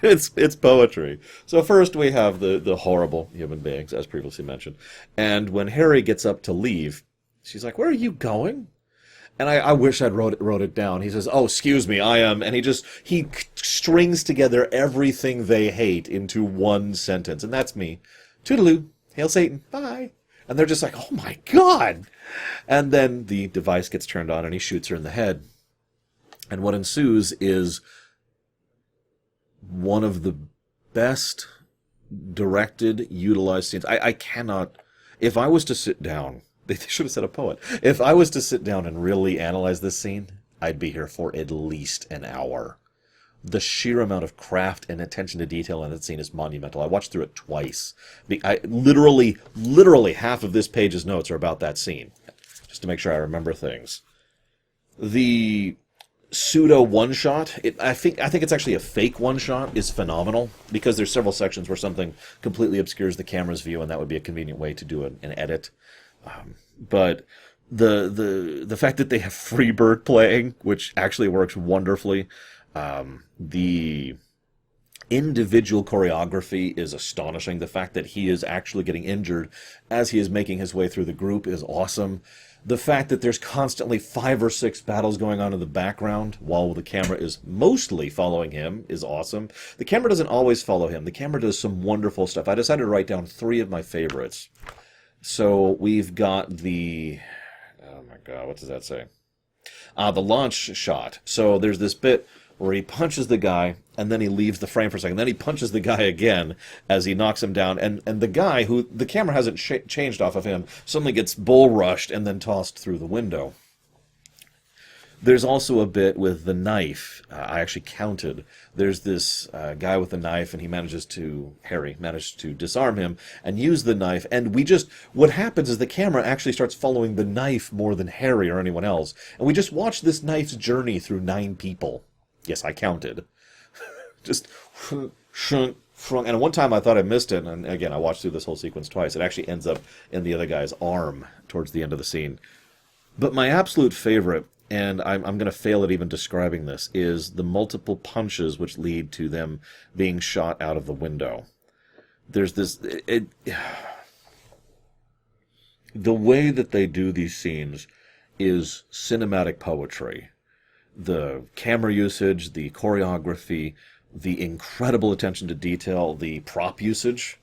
it's poetry. So first we have the horrible human beings, as previously mentioned. And when Harry gets up to leave, she's like, where are you going? And I wish I'd wrote it down. He says, oh, excuse me, I am... And he strings together everything they hate into one sentence. And that's me. Toodaloo. Hail Satan. Bye. And they're just like, oh my God. And then the device gets turned on and he shoots her in the head. And what ensues is one of the best directed, utilized scenes. I cannot... If I was to sit down... They should have said a poet. If I was to sit down and really analyze this scene, I'd be here for at least an hour. The sheer amount of craft and attention to detail in that scene is monumental. I watched through it twice. Literally half of this page's notes are about that scene, just to make sure I remember things. The pseudo one-shot, I think it's actually a fake one-shot, is phenomenal, because there's several sections where something completely obscures the camera's view, and that would be a convenient way to do an edit. But the fact that they have Freebird playing, which actually works wonderfully, the individual choreography is astonishing. The fact that he is actually getting injured as he is making his way through the group is awesome. The fact that there's constantly 5 or 6 battles going on in the background while the camera is mostly following him is awesome. The camera doesn't always follow him. The camera does some wonderful stuff. I decided to write down 3 of my favorites. So we've got the, oh my God, what does that say? The launch shot. So there's this bit where he punches the guy, and then he leaves the frame for a second. Then he punches the guy again as he knocks him down. And the guy, who the camera hasn't changed off of him, suddenly gets bull rushed and then tossed through the window. There's also a bit with the knife. I actually counted. There's this guy with a knife, and Harry managed to disarm him and use the knife. And what happens is the camera actually starts following the knife more than Harry or anyone else. And we just watch this knife's journey through 9 people. Yes, I counted. Just, and at one time I thought I missed it, and again, I watched through this whole sequence twice. It actually ends up in the other guy's arm towards the end of the scene. But my absolute favorite and I'm going to fail at even describing this, is the multiple punches which lead to them being shot out of the window. There's this... the way that they do these scenes is cinematic poetry. The camera usage, the choreography, the incredible attention to detail, the prop usage,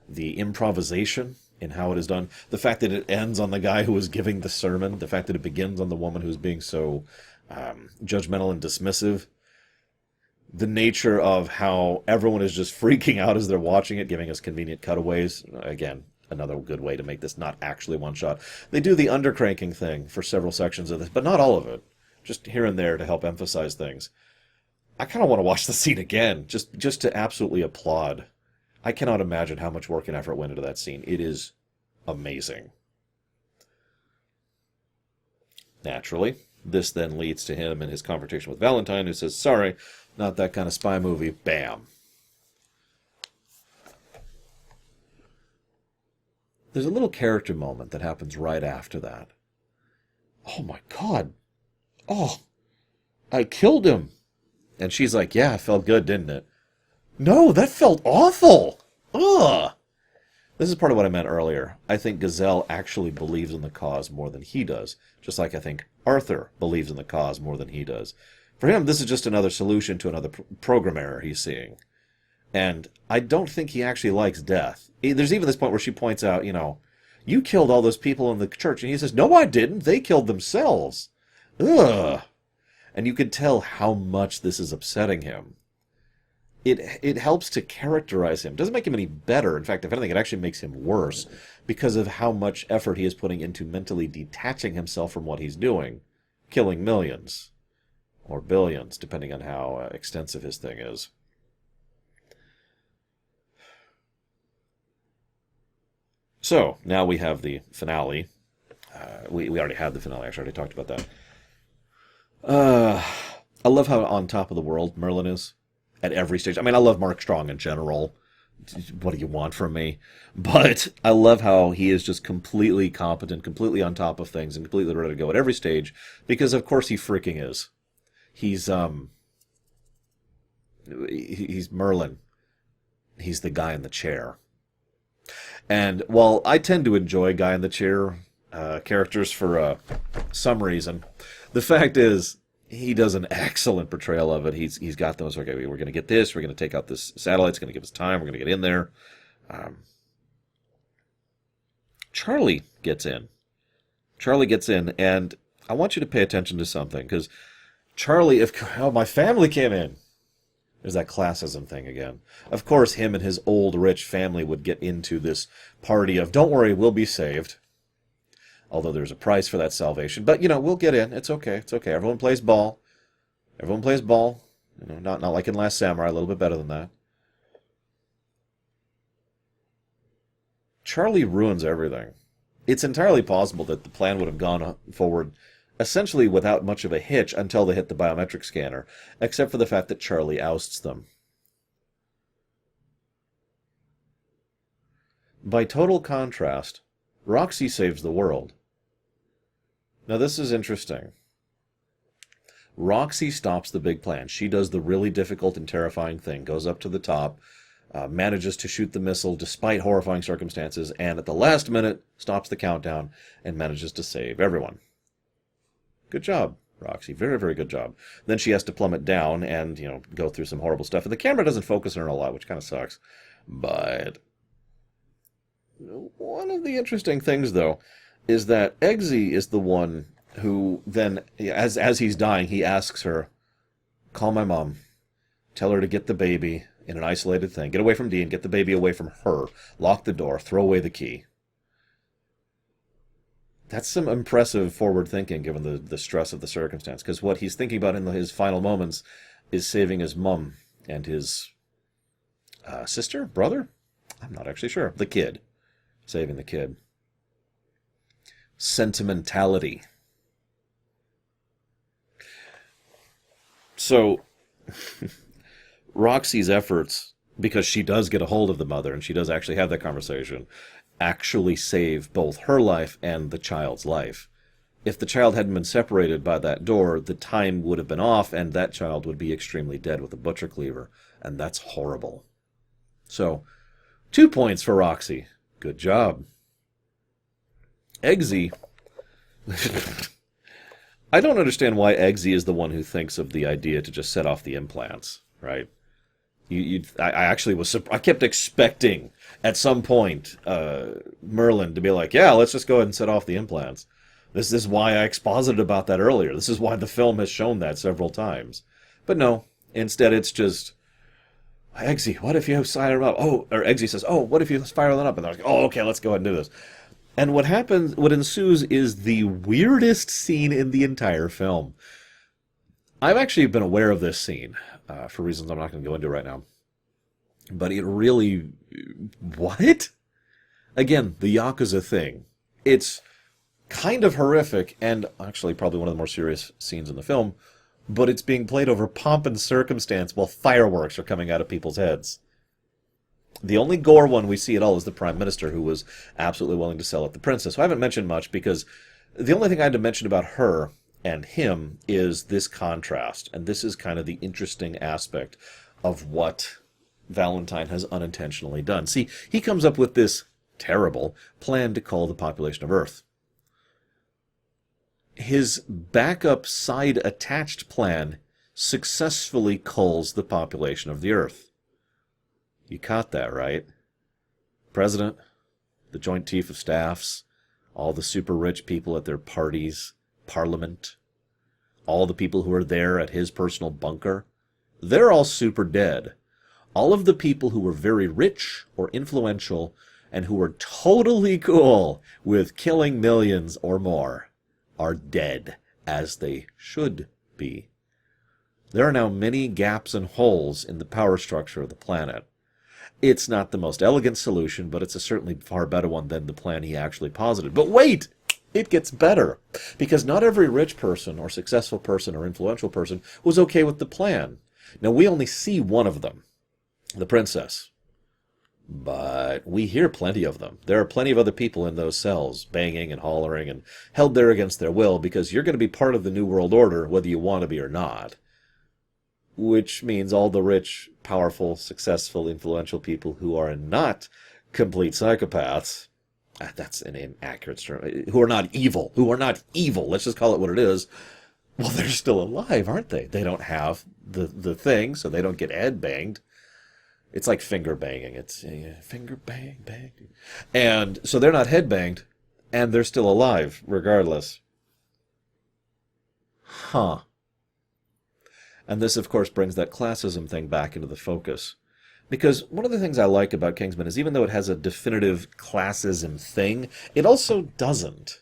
the improvisation in how it is done, the fact that it ends on the guy who is giving the sermon, the fact that it begins on the woman who's being so judgmental and dismissive, the nature of how everyone is just freaking out as they're watching it, giving us convenient cutaways. Again, another good way to make this not actually one shot. They do the undercranking thing for several sections of this, but not all of it. Just here and there to help emphasize things. I kind of want to watch the scene again, just to absolutely applaud. I cannot imagine how much work and effort went into that scene. It is amazing. Naturally, this then leads to him and his confrontation with Valentine, who says, sorry, not that kind of spy movie. Bam. There's a little character moment that happens right after that. Oh my God. Oh, I killed him. And she's like, yeah, it felt good, didn't it? No, that felt awful. Ugh. This is part of what I meant earlier. I think Gazelle actually believes in the cause more than he does, just like I think Arthur believes in the cause more than he does. For him, this is just another solution to another program error he's seeing. And I don't think he actually likes death. There's even this point where she points out, you killed all those people in the church. And he says, no, I didn't. They killed themselves. Ugh. And you can tell how much this is upsetting him. It helps to characterize him. It doesn't make him any better. In fact, if anything, it actually makes him worse because of how much effort he is putting into mentally detaching himself from what he's doing. Killing millions. Or billions, depending on how extensive his thing is. So, now we have the finale. We already had the finale, actually. I already talked about that. I love how on top of the world Merlin is at every stage. I mean, I love Mark Strong in general. What do you want from me? But I love how he is just completely competent, completely on top of things, and completely ready to go at every stage, because of course he freaking is. He's Merlin. He's the guy in the chair. And while I tend to enjoy guy in the chair characters for some reason, the fact is he does an excellent portrayal of it. He's got those, okay, we're going to get this, we're going to take out this satellite, it's going to give us time, we're going to get in there. Charlie gets in. And I want you to pay attention to something, because Charlie, my family came in. There's that classism thing again. Of course, him and his old rich family would get into this party of, don't worry, we'll be saved. Although there's a price for that salvation. But, we'll get in. It's okay. It's okay. Everyone plays ball. Not like in Last Samurai, a little bit better than that. Charlie ruins everything. It's entirely possible that the plan would have gone forward essentially without much of a hitch until they hit the biometric scanner, except for the fact that Charlie ousts them. By total contrast, Roxy saves the world. Now this is interesting. Roxy stops the big plan. She does the really difficult and terrifying thing, goes up to the top, manages to shoot the missile despite horrifying circumstances, and at the last minute stops the countdown and manages to save everyone. Good job, Roxy. Very, very good job. Then she has to plummet down and, go through some horrible stuff. And the camera doesn't focus on her a lot, which kind of sucks. But one of the interesting things, though, is that Eggsy is the one who then, as he's dying, he asks her, call my mom. Tell her to get the baby in an isolated thing. Get away from Dean. Get the baby away from her. Lock the door. Throw away the key. That's some impressive forward thinking, given the stress of the circumstance. Because what he's thinking about in his final moments is saving his mum and his sister, brother? I'm not actually sure. The kid. Saving the kid. Sentimentality. So, Roxy's efforts, because she does get a hold of the mother, and she does actually have that conversation, actually save both her life and the child's life. If the child hadn't been separated by that door, the time would have been off, and that child would be extremely dead with a butcher cleaver. And that's horrible. So, 2 points for Roxy. Good job. Eggsy. I don't understand why Eggsy is the one who thinks of the idea to just set off the implants, right? I actually was. I kept expecting at some point Merlin to be like, "Yeah, let's just go ahead and set off the implants." This is why I exposited about that earlier. This is why the film has shown that several times. But no, instead it's just, Eggsy, what if you fire them up? Oh, or Eggsy says, "Oh, what if you fire them up?" And they're like, "Oh, okay, let's go ahead and do this." And what ensues is the weirdest scene in the entire film. I've actually been aware of this scene for reasons I'm not going to go into right now. But it really... What? Again, the Yakuza thing. It's kind of horrific, and actually probably one of the more serious scenes in the film, but it's being played over pomp and circumstance while fireworks are coming out of people's heads. The only gore one we see at all is the Prime Minister, who was absolutely willing to sell it the princess. So I haven't mentioned much, because the only thing I had to mention about her and him is this contrast, and this is kind of the interesting aspect of what Valentine has unintentionally done. See, he comes up with this terrible plan to cull the population of Earth. His backup side-attached plan successfully culls the population of the Earth. You caught that, right? President, the Joint Chief of Staffs, all the super rich people at their parties, Parliament, all the people who are there at his personal bunker, they're all super dead. All of the people who were very rich or influential and who were totally cool with killing millions or more are dead, as they should be. There are now many gaps and holes in the power structure of the planet. It's not the most elegant solution, but it's a certainly far better one than the plan he actually posited. But wait! It gets better. Because not every rich person or successful person or influential person was okay with the plan. Now, we only see one of them, the princess. But we hear plenty of them. There are plenty of other people in those cells, banging and hollering and held there against their will, because you're going to be part of the New World Order whether you want to be or not. Which means all the rich, powerful, successful, influential people who are not complete psychopaths, that's an inaccurate term, who are not evil, let's just call it what it is, well, they're still alive, aren't they? They don't have the thing, so they don't get head banged. It's like finger banging. It's finger bang, bang. And so they're not head banged, and they're still alive, regardless. Huh. And this, of course, brings that classism thing back into the focus. Because one of the things I like about Kingsman is even though it has a definitive classism thing, it also doesn't.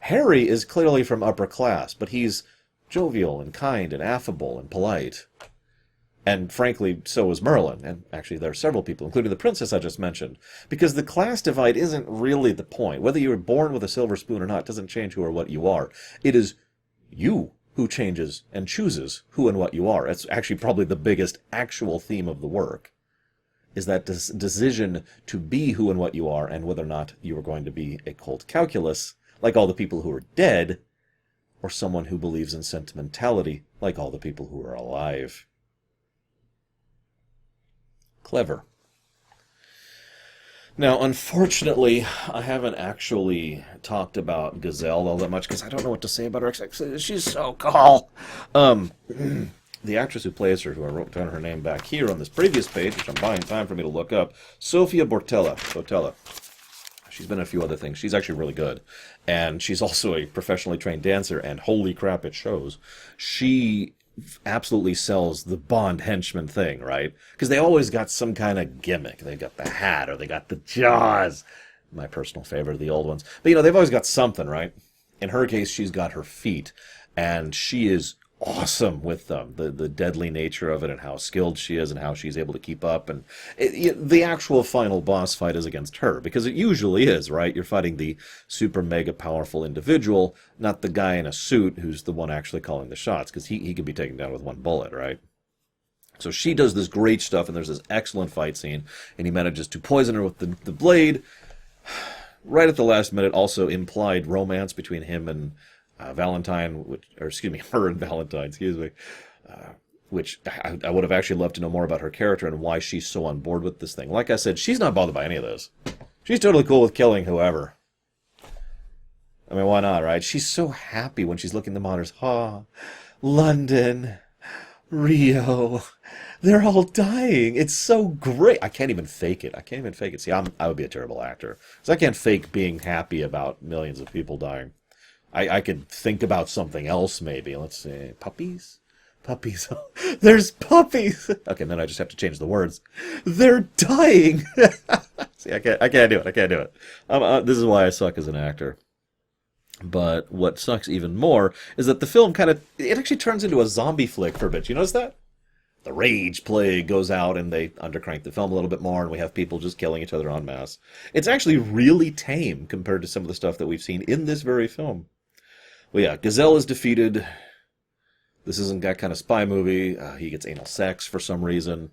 Harry is clearly from upper class, but he's jovial and kind and affable and polite. And frankly, so is Merlin. And actually, there are several people, including the princess I just mentioned. Because the class divide isn't really the point. Whether you were born with a silver spoon or not doesn't change who or what you are. It is you who changes and chooses who and what you are. It's actually probably the biggest actual theme of the work, is that decision to be who and what you are, and whether or not you are going to be a cold calculus, like all the people who are dead, or someone who believes in sentimentality, like all the people who are alive. Clever. Now, unfortunately, I haven't actually talked about Gazelle all that much because I don't know what to say about her. She's so cool. The actress who plays her, who I wrote down her name back here on this previous page, which I'm buying time for me to look up, Sofia Boutella. She's been in a few other things. She's actually really good. And she's also a professionally trained dancer, and holy crap, it shows. She absolutely sells the Bond henchman thing, right? Because they always got some kind of gimmick. They got the hat, or they got the jaws. My personal favorite of the old ones. But, they've always got something, right? In her case, she's got her feet, and she is awesome with them. The deadly nature of it, and how skilled she is, and how she's able to keep up. And the actual final boss fight is against her, because it usually is, right? You're fighting the super mega powerful individual, not the guy in a suit who's the one actually calling the shots, because he can be taken down with one bullet, right? So she does this great stuff, and there's this excellent fight scene, and he manages to poison her with the blade. Right at the last minute, also implied romance between him and Valentine, or excuse me, her and Valentine, excuse me, which I would have actually loved to know more about her character and why she's so on board with this thing. Like I said, she's not bothered by any of this. She's totally cool with killing whoever. I mean, why not, right? She's so happy when she's looking at the monitors. London, Rio, they're all dying. It's so great. I can't even fake it. I can't even fake it. See, I would be a terrible actor. Because I can't fake being happy about millions of people dying. I could think about something else, maybe. Let's see. Puppies? Puppies. There's puppies. Okay, then I just have to change the words. They're dying. See, I can't do it. I can't do it. This is why I suck as an actor. But what sucks even more is that the film it actually turns into a zombie flick for a bit. You notice that? The rage plague goes out and they undercrank the film a little bit more and we have people just killing each other en masse. It's actually really tame compared to some of the stuff that we've seen in this very film. Well, yeah, Gazelle is defeated. This isn't that kind of spy movie. He gets anal sex for some reason.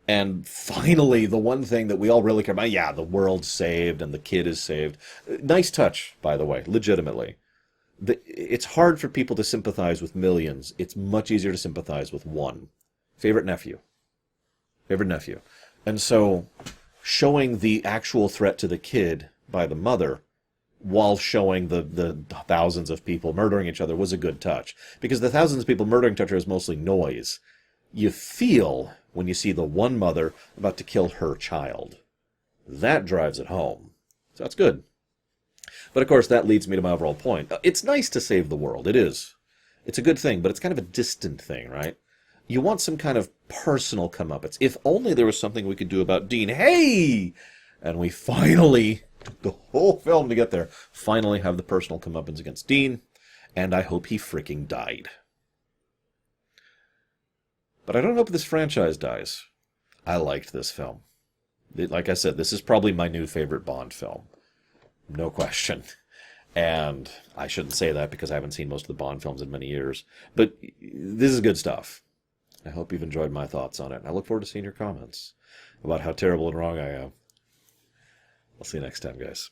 And finally, the one thing that we all really care about, yeah, the world's saved and the kid is saved. Nice touch, by the way, legitimately. It's hard for people to sympathize with millions. It's much easier to sympathize with one. Favorite nephew. Favorite nephew. And so, showing the actual threat to the kid by the mother, while showing the thousands of people murdering each other, was a good touch. Because the thousands of people murdering each other is mostly noise. You feel when you see the one mother about to kill her child. That drives it home. So that's good. But of course, that leads me to my overall point. It's nice to save the world. It is. It's a good thing, but it's kind of a distant thing, right? You want some kind of personal comeuppance. If only there was something we could do about Dean. Hey! And we finally, the whole film to get there, finally have the personal comeuppance against Dean. And I hope he freaking died. But I don't hope this franchise dies. I liked this film. Like I said, this is probably my new favorite Bond film. No question. And I shouldn't say that because I haven't seen most of the Bond films in many years. But this is good stuff. I hope you've enjoyed my thoughts on it. I look forward to seeing your comments about how terrible and wrong I am. I'll see you next time, guys.